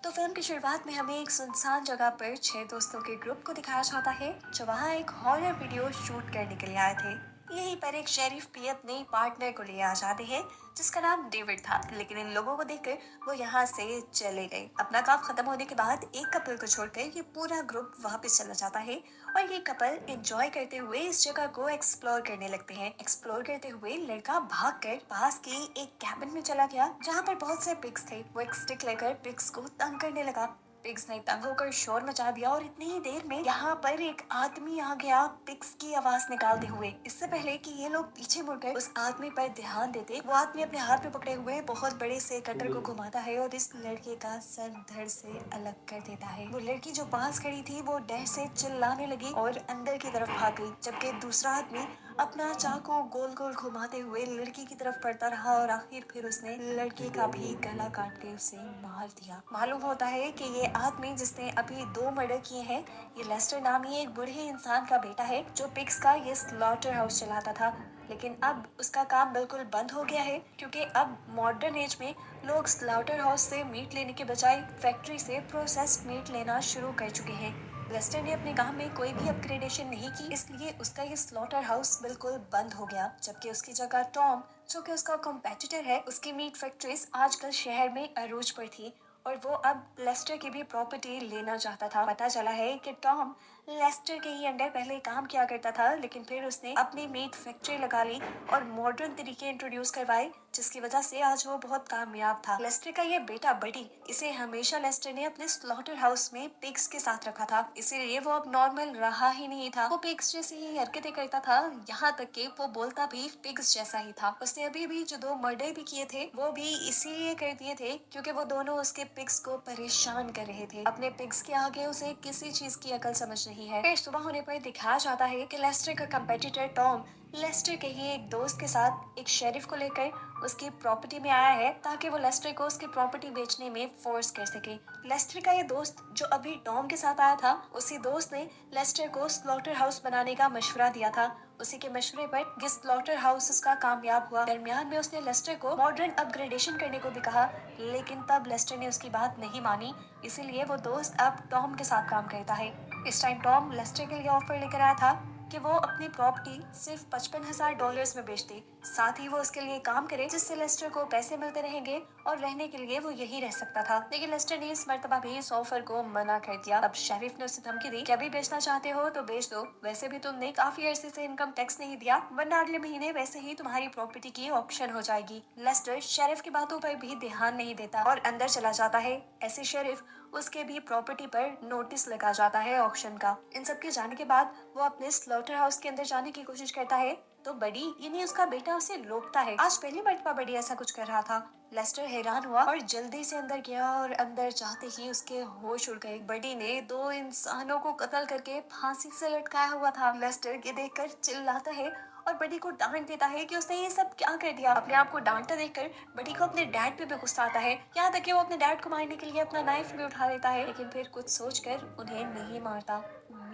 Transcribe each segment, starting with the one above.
तो फिल्म की शुरुआत में हमें एक सुनसान जगह पर छह दोस्तों के ग्रुप को दिखाया जाता है जो वहाँ एक हॉरर वीडियो शूट करने के लिए आए थे। यहीं पर एक शेरिफ भी अपने पार्टनर को लिए आ जाते हैं जिसका नाम डेविड था, लेकिन इन लोगों को देखकर वो यहाँ से चले गए। अपना काम खत्म होने के बाद एक कपल को छोड़कर ये पूरा ग्रुप वापस चला जाता है और ये कपल एंजॉय करते हुए इस जगह को एक्सप्लोर करने लगते हैं। एक्सप्लोर करते हुए लड़का भागकर पास की एक कैबिन में चला गया जहाँ पर बहुत से पिग्स थे। वो एक स्टिक लेकर पिग्स को तंग करने लगा। पिग्स ने तंग होकर शोर मचा दिया और इतनी ही देर में यहाँ पर एक आदमी आ गया पिग्स की आवाज निकालते हुए। इससे पहले कि ये लोग पीछे मुड़कर उस आदमी पर ध्यान देते, वो आदमी अपने हाथ में पकड़े हुए बहुत बड़े से कटर को घुमाता है और इस लड़के का सर धड़ से अलग कर देता है। वो लड़की जो पास खड़ी थी वो डर से चिल्लाने लगी और अंदर की तरफ भाग गई, जबकि दूसरा आदमी अपना चाकू गोल गोल घुमाते हुए लड़की की तरफ बढ़ता रहा और आखिर फिर उसने लड़के का भी गला काट के उसे मार दिया। मालूम होता है कि ये आदमी जिसने अभी दो मर्डर किए हैं, ये लेस्टर नामी एक बूढ़े इंसान का बेटा है जो पिग्स का ये स्लॉटर हाउस चलाता था। लेकिन अब उसका काम बिल्कुल बंद हो गया है क्योंकि अब मॉडर्न एज में लोग स्लॉटर हाउस से मीट लेने के बजाय फैक्ट्री से प्रोसेस्ड मीट लेना शुरू कर चुके हैं। लेस्टर ने अपने काम में कोई भी अपग्रेडेशन नहीं की, इसलिए उसका ये स्लॉटर हाउस बिल्कुल बंद हो गया, जबकि उसकी जगह टॉम जो कि उसका कॉम्पिटिटर है, उसकी मीट फैक्ट्रीज आजकल शहर में अरूज पर थी और वो अब लेस्टर की भी प्रॉपर्टी लेना चाहता था। पता चला है कि टॉम लेस्टर के ही अंडर पहले काम किया करता था, लेकिन फिर उसने अपनी मीट फैक्ट्री लगा ली और मॉडर्न तरीके इंट्रोड्यूस करवाए, जिसकी वजह से आज वो बहुत कामयाब था। लेस्टर का ये बेटा बडी, इसे हमेशा लेस्टर ने अपने स्लॉटर हाउस में पिग्स के साथ रखा था, इसीलिए वो अब नॉर्मल रहा ही नहीं था। वो पिग्स जैसी ही हरकतें करता था, यहाँ तक कि वो बोलता भी पिग्स जैसा ही था। उसने अभी भी जो दो मर्डर भी किए थे वो भी इसीलिए कर दिए थे क्योंकि वो दोनों उसके पिग्स को परेशान कर रहे थे। अपने पिग्स के आगे उसे किसी चीज की अकल समझ नहीं है। फिर सुबह होने पर दिखाया जाता है कि लेस्टर का कंपेटिटर टॉम लेस्टर के ही एक दोस्त के साथ एक शेरिफ को लेकर उसकी प्रॉपर्टी में आया है ताकि वो लेस्टर को उसकी प्रॉपर्टी बेचने में फोर्स कर सके। लेस्टर का ये दोस्त जो अभी टॉम के साथ आया था, उसी दोस्त ने लेस्टर को स्लॉटर हाउस बनाने का मशवरा दिया था। उसी के मशवरे पर ये स्लॉटर हाउस उसका कामयाब हुआ। दरमियान में उसने लेस्टर को मॉडर्न अपग्रेडेशन करने को भी कहा, लेकिन तब लेस्टर ने उसकी बात नहीं मानी, इसीलिए वो दोस्त अब टॉम के साथ काम करता है। इस टाइम टॉम लेस्टर के लिए ऑफर लेकर आया था कि वो अपनी प्रॉपर्टी सिर्फ $55,000 में बेच दे, साथ ही वो उसके लिए काम करे जिससे लेस्टर को पैसे मिलते रहेंगे और रहने के लिए वो यही रह सकता था। लेकिन लेस्टर ने इस मर्तबा भी इस ऑफर को मना कर दिया। अब शेरिफ ने उसे धमकी दी कि अभी बेचना चाहते हो तो बेच दो, वैसे भी तुमने काफी अरसे से इनकम टैक्स नहीं दिया, वरना अगले महीने वैसे ही तुम्हारी प्रॉपर्टी की ऑप्शन हो जाएगी। लेस्टर शेरिफ की बातों पर भी ध्यान नहीं देता और अंदर चला जाता है। ऐसे शेरिफ उसके भी प्रॉपर्टी पर नोटिस लगा जाता है ऑक्शन का। इन सब के जाने के बाद वो अपने स्लॉटर हाउस के अंदर जाने की कोशिश करता है तो बडी यानी उसका बेटा उसे रोकता है। आज पहली मर्तबा बडी ऐसा कुछ कर रहा था। लेस्टर हैरान हुआ और जल्दी से अंदर गया और अंदर जाते ही उसके होश उड़ गए। बडी ने दो इंसानों को कत्ल करके फांसी से लटकाया हुआ था। लेस्टर ये देखकर चिल्लाता है और बडी को डांट देता है कि उसने ये सब क्या कर दिया। अपने आप को डांटता देखकर बडी को अपने डैड पे भी गुस्सा आता है, यहाँ तक कि वो अपने डैड को मारने के लिए अपना नाइफ भी उठा लेता है, लेकिन फिर कुछ सोचकर उन्हें नहीं मारता।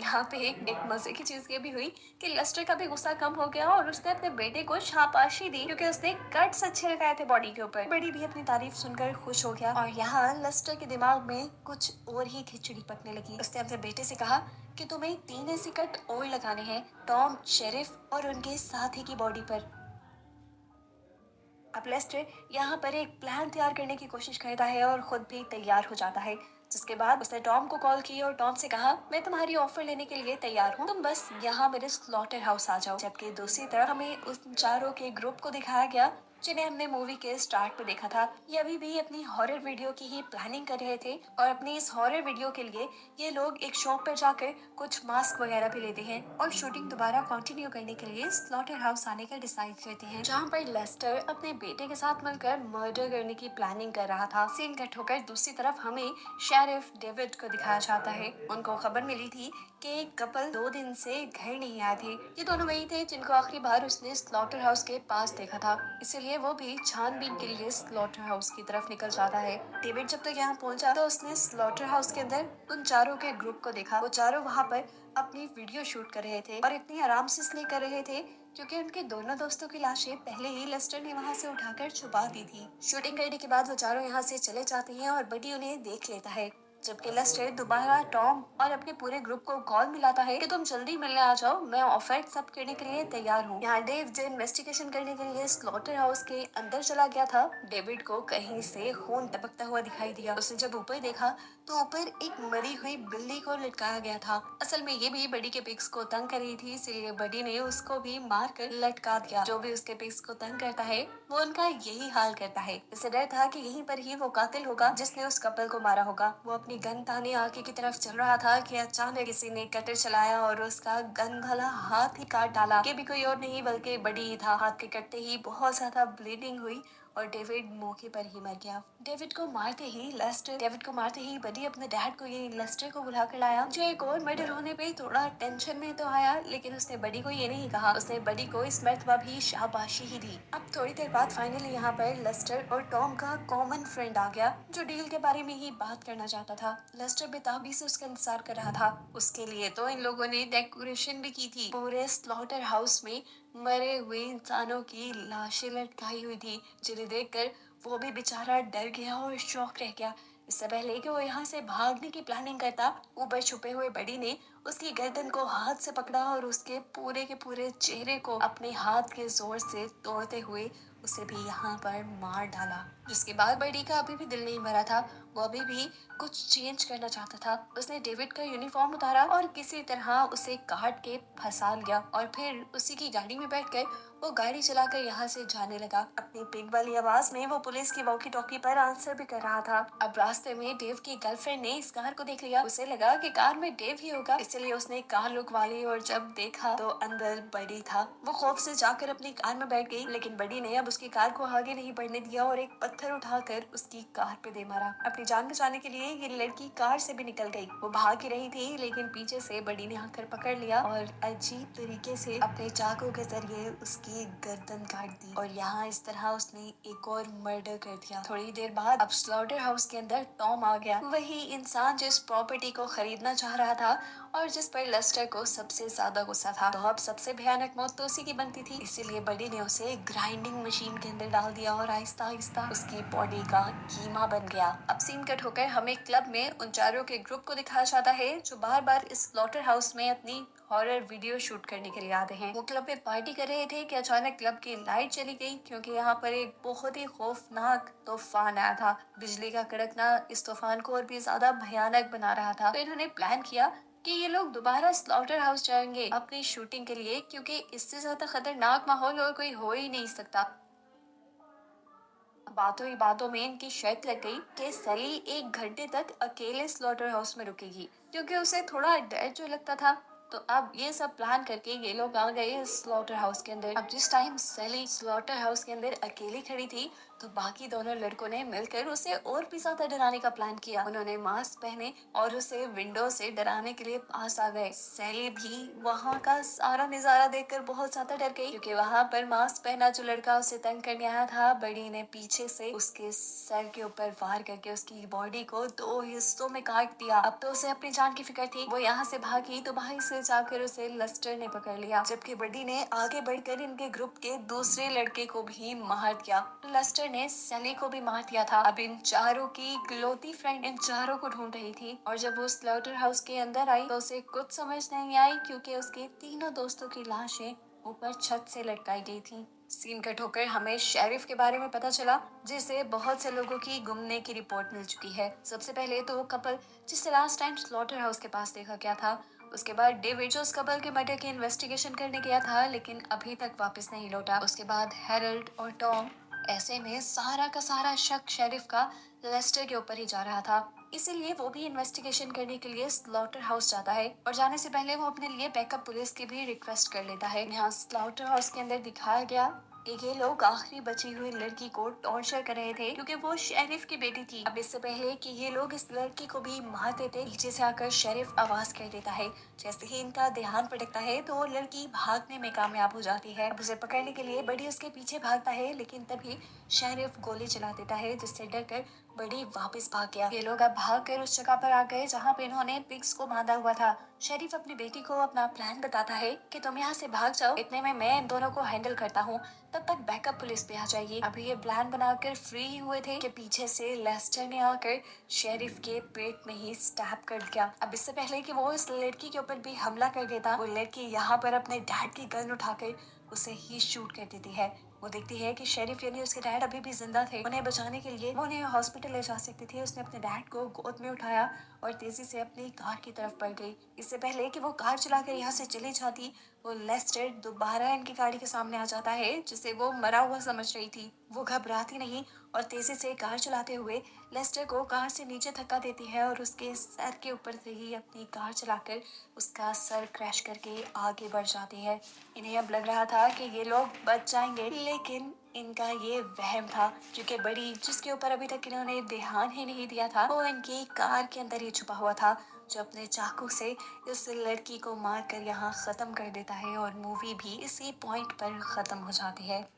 यहाँ पे एक मजे की चीज ये भी हुई कि लेस्टर का भी गुस्सा कम हो गया और उसने अपने बेटे को शाबाशी दी क्योंकि उसने कट्स अच्छे लगाए थे बॉडी के ऊपर। बड़ी भी अपनी तारीफ सुनकर खुश हो गया और यहाँ लेस्टर के दिमाग में कुछ और ही खिचड़ी पकने लगी। उसने अपने बेटे से कहा कि तुम्हें 3 ऐसे कट और लगाने हैं, टॉम, शेरिफ और उनके साथी की बॉडी पर। अब लेस्टर यहाँ पर एक प्लान तैयार करने की कोशिश करता है और खुद भी तैयार हो जाता है, जिसके बाद उसने टॉम को कॉल की और टॉम से कहा मैं तुम्हारी ऑफर लेने के लिए तैयार हूँ, तुम बस यहाँ मेरे स्लॉटर हाउस आ जाओ। जबकि दूसरी तरफ हमें उस चारों के ग्रुप को दिखाया गया जिन्हें हमने मूवी के स्टार्ट पे देखा था। ये अभी भी अपनी हॉरर वीडियो की ही प्लानिंग कर रहे थे और अपनी इस हॉरर वीडियो के लिए ये लोग एक शॉप पर जाकर कुछ मास्क वगैरह भी लेते हैं और शूटिंग दोबारा कंटिन्यू करने के लिए स्लॉटर हाउस आने का डिसाइड करते हैं, जहाँ पर लेस्टर अपने बेटे के साथ मिलकर मर्डर करने की प्लानिंग कर रहा था। सीन कट होकर दूसरी तरफ हमें शेरिफ डेविड को दिखाया जाता है। उनको खबर मिली थी कि एक कपल 2 दिन से घर नहीं आए थे। ये दोनों वही थे जिनको आखिरी बार उसने स्लॉटर हाउस के पास देखा था, इसलिए वो भी छानबीन के लिए स्लॉटर हाउस की तरफ निकल जाता है। डेविड जब तक यहाँ पहुंचा तो उसने स्लॉटर हाउस के अंदर उन चारों के ग्रुप को देखा। वो चारों वहाँ पर अपनी वीडियो शूट कर रहे थे और इतनी आराम से इसलिए कर रहे थे क्योंकि उनके दोनों दोस्तों की लाशें पहले ही लेस्टर ने वहां से उठाकर छुपा दी थी। शूटिंग करने के बाद वो चारों यहाँ से चले जाते हैं और बडी उन्हें देख लेता है, जबकि लेस्टर दोबारा टॉम और अपने पूरे ग्रुप को कॉल मिलाता है कि तुम जल्दी मिलने आ जाओ, मैं ऑफर एक्सेप्ट करने के लिए तैयार हूँ। यहाँ डेव जो इन्वेस्टिगेशन करने के लिए स्लॉटर हाउस के अंदर चला गया था, डेविड को कहीं से खून टपकता हुआ दिखाई दिया। उसने जब ऊपर देखा तो ऊपर एक मरी हुई बिल्ली को लटकाया गया था। असल में ये भी बडी के पिग्स को तंग कर रही थी, इसलिए बडी ने उसको भी मार कर लटका दिया। जो भी उसके पिग्स को तंग करता है वो उनका यही हाल करता है। इसे डर था कि यहीं पर ही वो कातिल होगा जिसने उस कपल को मारा होगा। वो अपनी गन ताने आगे की तरफ चल रहा था कि अचानक किसी ने कटर चलाया और उसका गन वाला हाथ ही काट डाला। ये भी कोई और नहीं बल्कि बडी ही था। हाथ के कटते ही बहुत ज्यादा ब्लीडिंग हुई और डेविड मौके पर ही मर गया। डेविड को मारते ही बडी अपने डैड को ये लेस्टर को बुला कर लाया, जो एक और मर्डर होने पे थोड़ा टेंशन में तो आया, लेकिन उसने बडी को ये नहीं कहा। उसने बडी को इस मर्तबा भी शाबाशी ही दी। अब थोड़ी देर बाद फाइनली यहाँ पर लेस्टर और टॉम का कॉमन फ्रेंड आ गया, जो डील के बारे में ही बात करना चाहता था। लेस्टर बेताबी से उसका इंतजार कर रहा था। उसके लिए तो इन लोगों ने डेकोरेशन भी की थी। पूरे स्लॉटर हाउस में मरे हुए इंसानों की लाशें लटकाई हुई थी, जिन्हें देखकर वो भी बेचारा डर गया और शॉक रह गया। इससे पहले कि वो यहाँ से भागने की प्लानिंग करता, ऊपर छुपे हुए बडी ने उसकी गर्दन को हाथ से पकड़ा और उसके पूरे के पूरे चेहरे को अपने हाथ के जोर से तोड़ते हुए उसे भी यहाँ पर मार डाला। जिसके बाद बडी का अभी भी दिल नहीं भरा था। वो अभी भी कुछ चेंज करना चाहता था। उसने डेविड का यूनिफॉर्म उतारा और किसी तरह उसे काट के फंसा लिया और फिर उसी की गाड़ी में बैठकर वो गाड़ी चलाकर यहाँ से जाने लगा। अपनी पिग वाली आवाज में वो पुलिस की वॉकी टॉकी पर आंसर भी कर रहा था। अब रास्ते में डेव की गर्लफ्रेंड ने इस कार को देख लिया। उसे लगा कि कार में डेव ही होगा, इसलिए उसने कार लुकवा ली और जब देखा तो अंदर बडी था। वो खौफ से जाकर अपनी कार में बैठ गई, लेकिन बडी ने अब उसकी कार को आगे नहीं बढ़ने दिया और एक पत्थर उठाकर उसकी कार पे दे मारा। अपनी जान बचाने के लिए ये लड़की कार से भी निकल गई। वो भाग ही रही थी, लेकिन पीछे से बडी ने आकर पकड़ लिया और अजीब तरीके से अपने चाकू के जरिए उसकी गर्दन काट दी। और यहाँ इस तरह उसने एक और मर्डर कर दिया। थोड़ी देर बाद अब स्लॉटर हाउस के अंदर टॉम आ गया, वही इंसान जिस प्रॉपर्टी को खरीदना चाह रहा था और जिस पर लेस्टर को सबसे ज्यादा गुस्सा था। तो अब सबसे भयानक मौत तो उसी की बनती थी, इसीलिए बडी ने उसे ग्राइंडिंग मशीन के अंदर डाल दिया और आहिस्ता आहिस्ता उसकी बॉडी का कीमा बन गया। अब सीन कट होकर हमें क्लब में उन चारों के ग्रुप को दिखाया जाता है, जो बार बार इस स्लॉटर हाउस में अपनी हॉरर वीडियो शूट करने के लिए आते हैं। वो क्लब में पार्टी कर रहे थे कि अचानक क्लब की लाइट चली गई, क्योंकि यहाँ पर एक बहुत ही खौफनाक तूफान आया था। बिजली का कड़कना इस तूफान को और भी ज्यादा भयानक बना रहा था। तो इन्होंने प्लान किया कि ये लोग दोबारा स्लॉटर हाउस जाएंगे अपनी शूटिंग के लिए, क्योंकि इससे ज्यादा खतरनाक माहौल और कोई हो ही नहीं सकता। बातों ही बातों में इनकी शर्त लग गई कि सली 1 घंटे तक अकेले स्लॉटर हाउस में रुकेगी, क्योंकि उसे थोड़ा डर जो लगता था। तो अब ये सब प्लान करके ये लोग आ गए स्लॉटर हाउस के अंदर। अब जिस टाइम सली स्लॉटर हाउस के अंदर अकेली खड़ी थी, तो बाकी दोनों लड़कों ने मिलकर उसे और भी ज्यादा डराने का प्लान किया। उन्होंने मास्क पहने और उसे विंडो से डराने के लिए पास आ गए। सैली भी वहाँ का सारा नजारा देखकर बहुत ज्यादा डर गई, क्योंकि वहाँ पर मास्क पहना जो लड़का उसे तंग करने आया था, बड़ी ने पीछे से उसके सर के ऊपर वार करके उसकी बॉडी को 2 हिस्सों में काट दिया। अब तो उसे अपनी जान की फिक्र थी। वो यहाँ से भागी तो बाहर से जाकर उसे लेस्टर ने पकड़ लिया, जबकि बडी ने आगे बढ़कर इनके ग्रुप के दूसरे लड़के को भी मार दिया। लेस्टर ने सैली को भी मार दिया था। अब इन चारों की इकलौती फ्रेंड इन चारों को ढूंढ रही थी, और जब वो स्लॉटर हाउस के अंदर आई तो उसे कुछ समझ नहीं आई, क्योंकि उसके तीनों दोस्तों की लाशें ऊपर छत से लटकाई गई थी। सीन कट होकर हमें शेरिफ के बारे में पता चला, जिसे बहुत से लोगों की गुमने की रिपोर्ट मिल चुकी है। सबसे पहले तो वो कपल जिसे लास्ट टाइम स्लॉटर हाउस के पास देखा गया था। उसके बाद डेविड जो उस कपल के मर्डर की इन्वेस्टिगेशन करने गया था, लेकिन अभी तक वापस नहीं लौटा। उसके बाद हैरोल्ड और टॉम। ऐसे में सारा का सारा शक शेरिफ का लेस्टर के ऊपर ही जा रहा था, इसीलिए वो भी इन्वेस्टिगेशन करने के लिए स्लॉटर हाउस जाता है। और जाने से पहले वो अपने लिए बैकअप पुलिस की भी रिक्वेस्ट कर लेता है। यहाँ स्लॉटर हाउस के अंदर दिखाया गया कि ये लोग आखिरी बची हुई लड़की को टॉर्चर कर रहे थे, क्योंकि वो शेरिफ की बेटी थी। अब इससे पहले कि ये लोग इस लड़की को भी मार देते, पीछे से आकर शेरिफ आवाज कर देता है। जैसे ही इनका ध्यान भटकता है तो वो लड़की भागने में कामयाब हो जाती है। अब उसे पकड़ने के लिए बड़ी उसके पीछे भागता है, लेकिन तभी शेरिफ गोली चला देता है, जिससे डरकर बड़ी वापस भाग गया। ये लोग अब भाग कर उस जगह पर आ गए जहाँ पे इन्होंने पिग्स को बांधा हुआ था। शेरिफ अपनी बेटी को अपना प्लान बताता है कि तुम यहाँ से भाग जाओ, इतने में मैं इन दोनों को हैंडल करता हूँ, तब तक बैकअप पुलिस भी आ जाएगी। अभी ये प्लान बनाकर फ्री हुए थे कि पीछे से लेस्टर ने आकर शेरिफ के पेट में ही स्टैब कर दिया। अब इससे पहले कि वो इस लड़की के ऊपर भी हमला कर देता, वो लड़की यहाँ पर अपने डैड की गन उठाकर उसे ही शूट कर देती है। वो देखती है कि शेरिफ यानी उसके डैड अभी भी जिंदा थे। उन्हें बचाने के लिए वो उन्हें हॉस्पिटल ले जा सकती थी। उसने अपने डैड को गोद में उठाया और तेजी से अपनी कार की तरफ बढ़ गई। इससे पहले कि वो कार चलाकर यहाँ से चली जाती, वो लेस्टर दोबारा इनकी गाड़ी के सामने आ जाता है, जिसे वो मरा हुआ समझ रही थी। वो घबराती नहीं और तेजी से कार चलाते हुए लेस्टर को कार से नीचे धक्का देती है और उसके सर के ऊपर से ही अपनी कार चलाकर उसका सर क्रैश करके आगे बढ़ जाती है। इन्हें अब लग रहा था कि ये लोग बच जाएंगे, लेकिन इनका ये वहम था, क्योंकि बड़ी जिसके ऊपर अभी तक इन्होंने ध्यान ही नहीं दिया था, वो इनकी कार के अंदर ही छुपा हुआ था, जो अपने चाकू से इस लड़की को मार कर यहाँ खत्म कर देता है और मूवी भी इसी पॉइंट पर खत्म हो जाती है।